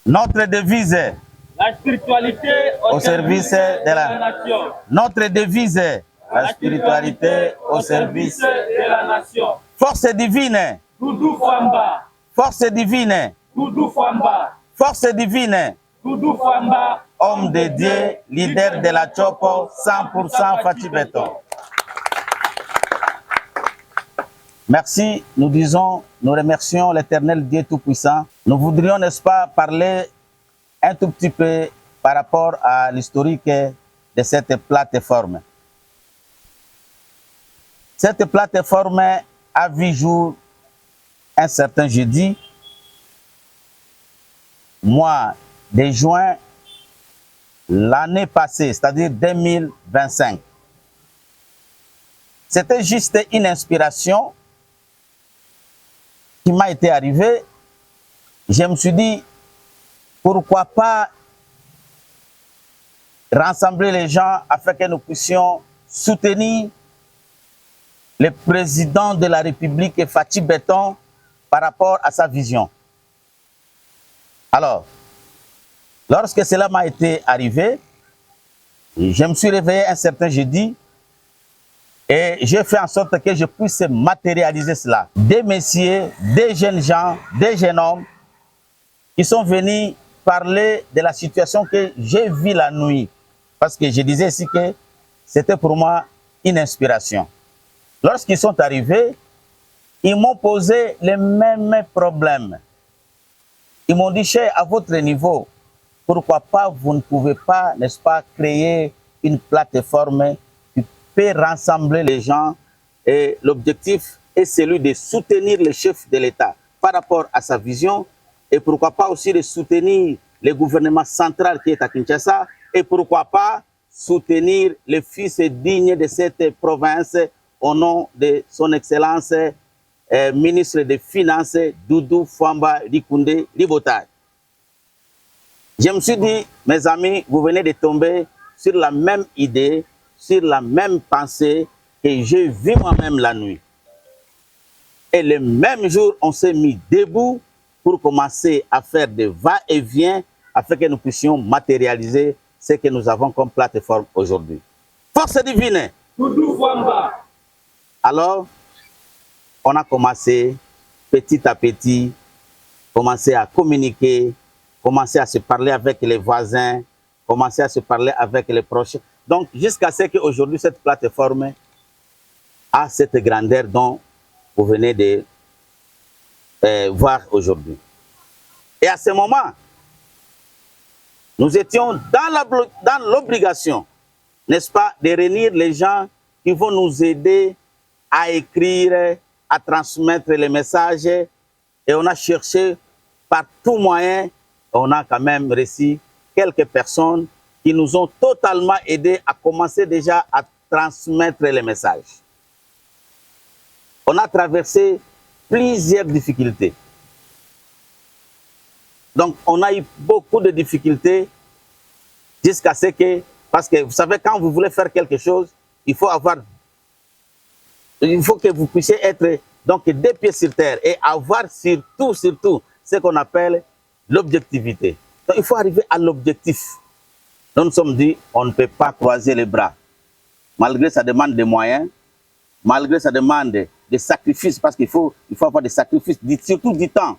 Notre devise est la spiritualité au service de la nation. Notre devise est la spiritualité au service de la nation. Force divine. Doudou Famba. Force divine. Doudou Famba. Force divine. Doudou Famba. Homme de Dieu, leader de la Chopo, 100% Fati Beton. Merci, nous remercions l'Éternel Dieu Tout-Puissant. Nous voudrions, n'est-ce pas, parler un tout petit peu par rapport à l'historique de cette plateforme. Cette plateforme a vu jour un certain jeudi, mois de juin, l'année passée, c'est-à-dire 2025. C'était juste une inspiration qui m'a été arrivée. Je me suis dit, pourquoi pas rassembler les gens afin que nous puissions soutenir le président de la République, Fati Beton, par rapport à sa vision. Alors, lorsque cela m'a été arrivé, je me suis réveillé un certain jeudi et j'ai fait en sorte que je puisse matérialiser cela. Des messieurs, des jeunes gens, des jeunes hommes qui sont venus parler de la situation que j'ai vue la nuit. Parce que je disais ici que c'était pour moi une inspiration. Lorsqu'ils sont arrivés, ils m'ont posé les mêmes problèmes. Ils m'ont dit, cher, à votre niveau, pourquoi pas vous ne pouvez pas, n'est-ce pas, créer une plateforme qui peut rassembler les gens, et l'objectif est celui de soutenir le chef de l'État par rapport à sa vision, et pourquoi pas aussi de soutenir le gouvernement central qui est à Kinshasa, et pourquoi pas soutenir le fils digne de cette province au nom de son Excellence ministre des Finances, Doudou Famba Likunde Libotay. Je me suis dit, mes amis, vous venez de tomber sur la même idée, sur la même pensée que j'ai vue moi-même la nuit. Et le même jour, on s'est mis debout pour commencer à faire des va-et-vient afin que nous puissions matérialiser ce que nous avons comme plateforme aujourd'hui. Force divine. Doudou Famba. Alors, on a commencé petit à petit, commencer à communiquer, commencer à se parler avec les voisins, commencer à se parler avec les proches. Donc, jusqu'à ce qu'aujourd'hui, cette plateforme a cette grandeur dont vous venez de voir aujourd'hui. Et à ce moment, nous étions dans l'obligation, n'est-ce pas, de réunir les gens qui vont nous aider à écrire, à transmettre les messages, et on a cherché par tout moyen, on a quand même reçu quelques personnes qui nous ont totalement aidés à commencer déjà à transmettre les messages. On a traversé plusieurs difficultés. Donc on a eu beaucoup de difficultés jusqu'à ce que, parce que vous savez, quand vous voulez faire quelque chose, il faut que vous puissiez être donc deux pieds sur terre et avoir surtout ce qu'on appelle l'objectivité. Donc il faut arriver à l'objectif. Nous nous sommes dit, on ne peut pas croiser les bras. Malgré ça demande des moyens, malgré ça demande des sacrifices, parce qu'il faut avoir des sacrifices, surtout du temps.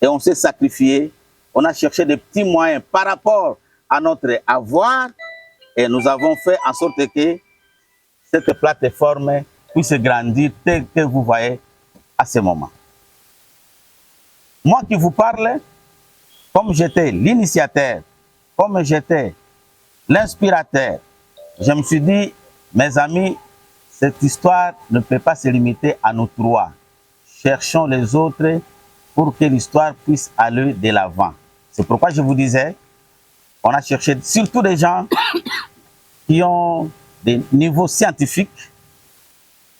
Et on s'est sacrifié, on a cherché des petits moyens par rapport à notre avoir, et nous avons fait en sorte que cette plateforme puisse grandir tel que vous voyez à ce moment. Moi qui vous parle, comme j'étais l'initiateur, comme j'étais l'inspirateur, je me suis dit, mes amis, cette histoire ne peut pas se limiter à nous trois. Cherchons les autres pour que l'histoire puisse aller de l'avant. C'est pourquoi je vous disais, on a cherché surtout des gens qui ont des niveaux scientifiques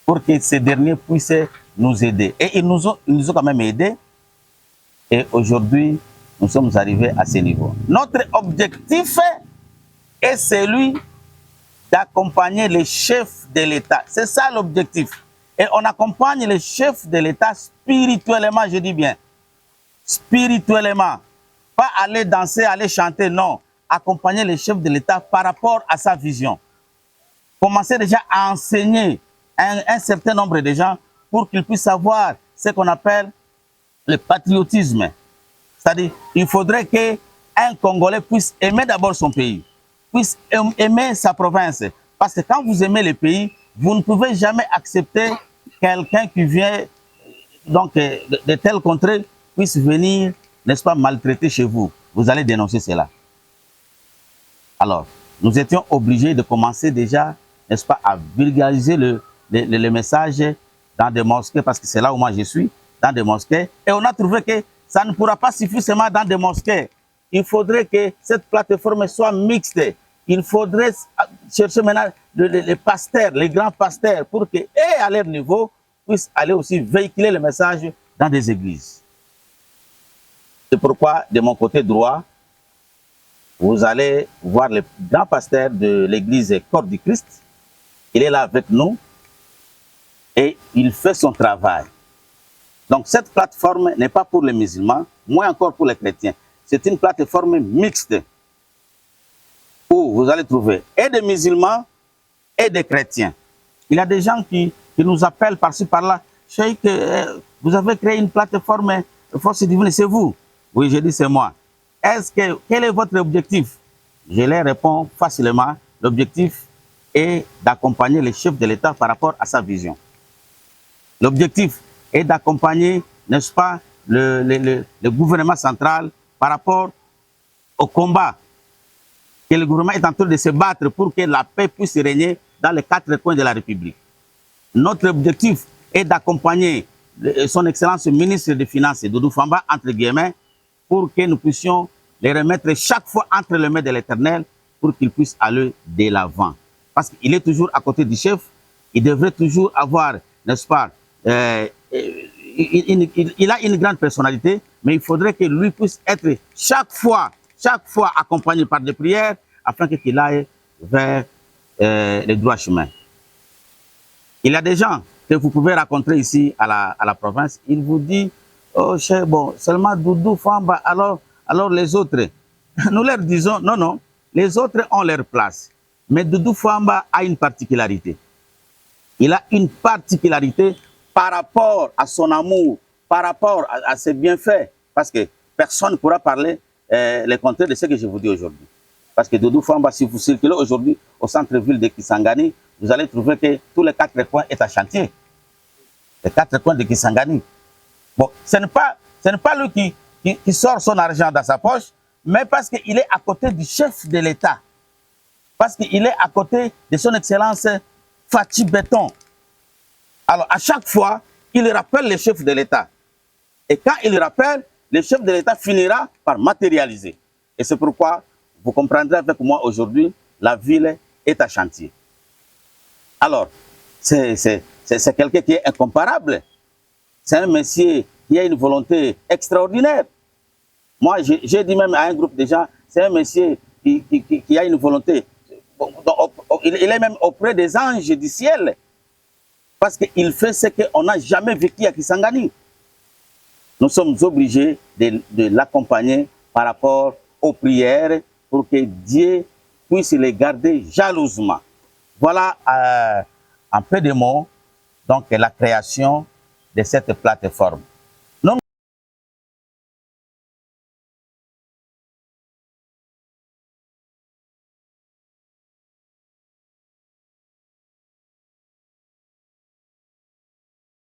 pour que ces derniers puissent nous aider. Et ils nous ont quand même aidés. Et aujourd'hui, nous sommes arrivés à ce niveau. Notre objectif est celui d'accompagner les chefs de l'État. C'est ça l'objectif. Et on accompagne les chefs de l'État spirituellement, je dis bien. Spirituellement. Pas aller danser, aller chanter, non. Accompagner le chef de l'État par rapport à sa vision. Commencer déjà à enseigner un certain nombre de gens pour qu'ils puissent savoir ce qu'on appelle le patriotisme. C'est-à-dire, il faudrait qu'un Congolais puisse aimer d'abord son pays, puisse aimer sa province. Parce que quand vous aimez le pays, vous ne pouvez jamais accepter quelqu'un qui vient donc, de telle contrée puisse venir, n'est-ce pas, maltraiter chez vous. Vous allez dénoncer cela. Alors, nous étions obligés de commencer déjà, n'est-ce pas, à vulgariser le message dans des mosquées, parce que c'est là où moi je suis, dans des mosquées. Et on a trouvé que ça ne pourra pas suffire seulement dans des mosquées. Il faudrait que cette plateforme soit mixte. Il faudrait chercher maintenant les pasteurs, les grands pasteurs, pour que, et à leur niveau, puissent aller aussi véhiculer le message dans des églises. C'est pourquoi, de mon côté droit, vous allez voir le grand pasteur de l'église Corps du Christ. Il est là avec nous et il fait son travail. Donc cette plateforme n'est pas pour les musulmans, moins encore pour les chrétiens. C'est une plateforme mixte où vous allez trouver et des musulmans et des chrétiens. Il y a des gens qui nous appellent par-ci par-là. Cheikh, vous avez créé une plateforme Force Divine, c'est vous? Oui, je dis c'est moi. Quel est votre objectif? Je leur réponds facilement. L'objectif est d'accompagner le chef de l'État par rapport à sa vision. L'objectif est d'accompagner, n'est-ce pas, le gouvernement central par rapport au combat que le gouvernement est en train de se battre pour que la paix puisse régner dans les 4 coins de la République. Notre objectif est d'accompagner son Excellence ministre des Finances, Doudou Famba, entre guillemets, pour que nous puissions les remettre chaque fois entre les mains de l'Éternel pour qu'ils puissent aller de l'avant. Parce qu'il est toujours à côté du chef, il devrait toujours avoir, n'est-ce pas, il a une grande personnalité, mais il faudrait que lui puisse être chaque fois accompagné par des prières afin qu'il aille vers le droit chemin. Il y a des gens que vous pouvez rencontrer ici à la province, ils vous disent, oh cher, bon, seulement Doudou Famba, alors les autres. Nous leur disons, non, non, les autres ont leur place. Mais Doudou Famba a une particularité. Il a une particularité par rapport à son amour, par rapport à ses bienfaits. Parce que personne ne pourra parler le contraire de ce que je vous dis aujourd'hui. Parce que Doudou Famba, si vous circulez aujourd'hui au centre-ville de Kisangani, vous allez trouver que tous les 4 coins sont à chantier. Les 4 coins de Kisangani. Bon, ce n'est pas lui qui sort son argent dans sa poche, mais parce qu'il est à côté du chef de l'État. Parce qu'il est à côté de son Excellence Fachi Béton. Alors, à chaque fois, il rappelle le chef de l'État. Et quand il rappelle, le chef de l'État finira par matérialiser. Et c'est pourquoi, vous comprendrez avec moi aujourd'hui, la ville est à chantier. Alors, c'est quelqu'un qui est incomparable. C'est un monsieur qui a une volonté extraordinaire. Moi, j'ai dit même à un groupe de gens, c'est un monsieur qui a une volonté. Il est même auprès des anges du ciel. Parce qu'il fait ce qu'on n'a jamais vécu à Kisangani. Nous sommes obligés de l'accompagner par rapport aux prières pour que Dieu puisse les garder jalousement. Voilà en peu de mots donc, la création de cette plateforme.